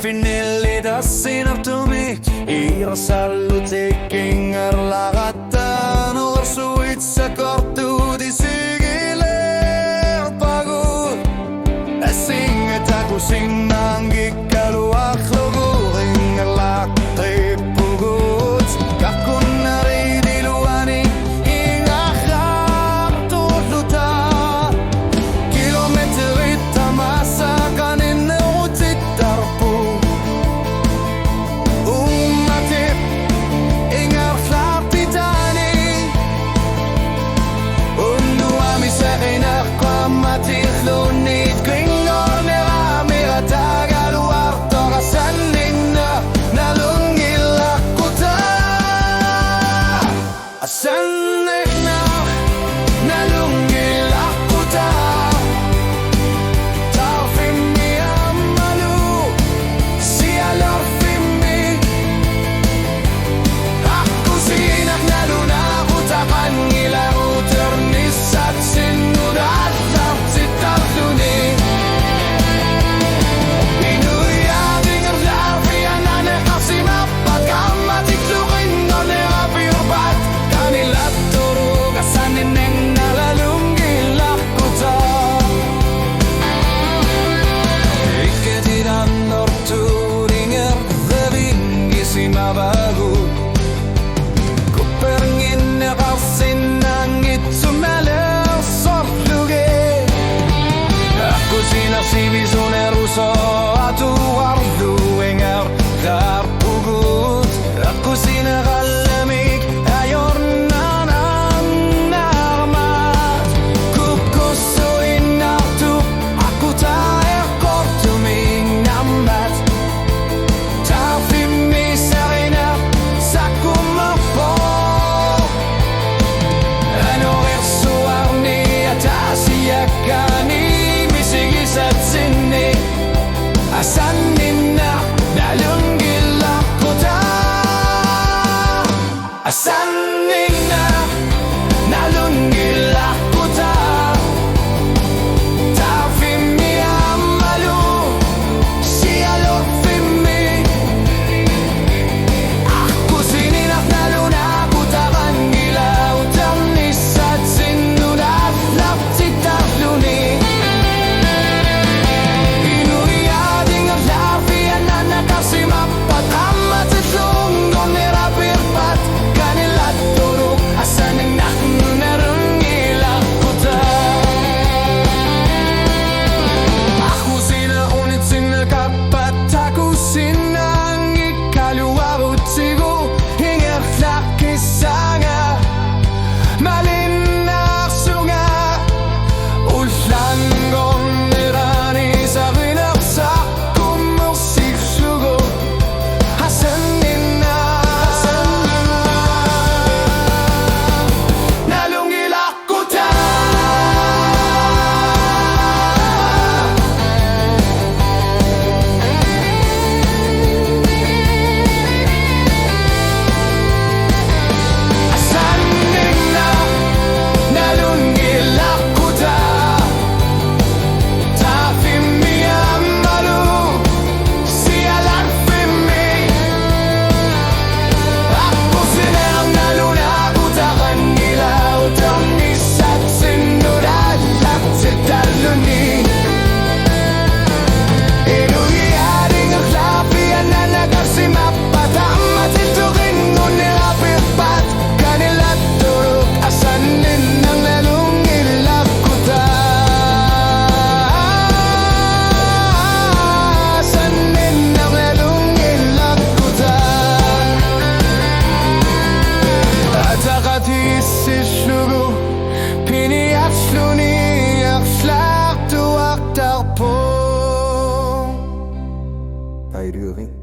finilidasin artumik Irasalluteking arlagatan Ursuit sa kortudi sigiler pagod Asing etakusing nanggik kaluak luguring alak tripugod Kakun nari diluani ingakak tutluta Kilometerit tamasa kanin utit tarpu Umatip ingar flapitani Unuami sa inak kwa matiklunit Kringor nirami ratagal warto kasanin na nalungilak kuta Asanin na nalungilak kuta Tarfimi amalu sialorfimi Aku sinak naluna kutakan ngilaru ternisat sinudat lapsit tarluni Inuya dinger larvi anane kasimapat kamatik lukin none apirbat Kanilat turug asanin neng nalalunggilak kuta Iketidan norturinger deving isimabagut Kuperngin nakasin nangit sumeler sortluge Aku sinasibizune ruso atu wardu engar tarpugut Aku sinakalamig ayor nanan narmat Kukusuin artu aku taer kortuming nambat Tarfimi sarina sakumapo Ano irsuarni atasiyakani misigisat sinni Asanin na nalunggilak kuta Asanin na nalunggilak kuta Tarfimi amalu sialorfimi Aku sininak naluna kutakan gilaw Ternisat sinudat lapsit tarluni Inuya dinger larvi anana kasimapat Amatit lunggon nirapirpat Kanilat turuk asanin nak narungilak kuta Aku sinaunit sinakapat Aku sinang ikaluwarut sigo Hingar lakisanga Malinak sunga Ulan gong nirani sa rinaksak Kumusik sugo Hasanin na nalungilak kuta Asanin na nalungilak kuta Tarfimi amalu sialorfimi Aku sinang naluna kutakan gilaw Ternisat sinudat lapsit tarluni Inuya dinger larvi anana kasimapat Amatit lukin ngunir apirpat Kanilat turuk asanin ng nalungilak kuta Asanin ng nalungilak kuta Atakatis islugo Piniatsluni akslak tuak tarpo Ayruring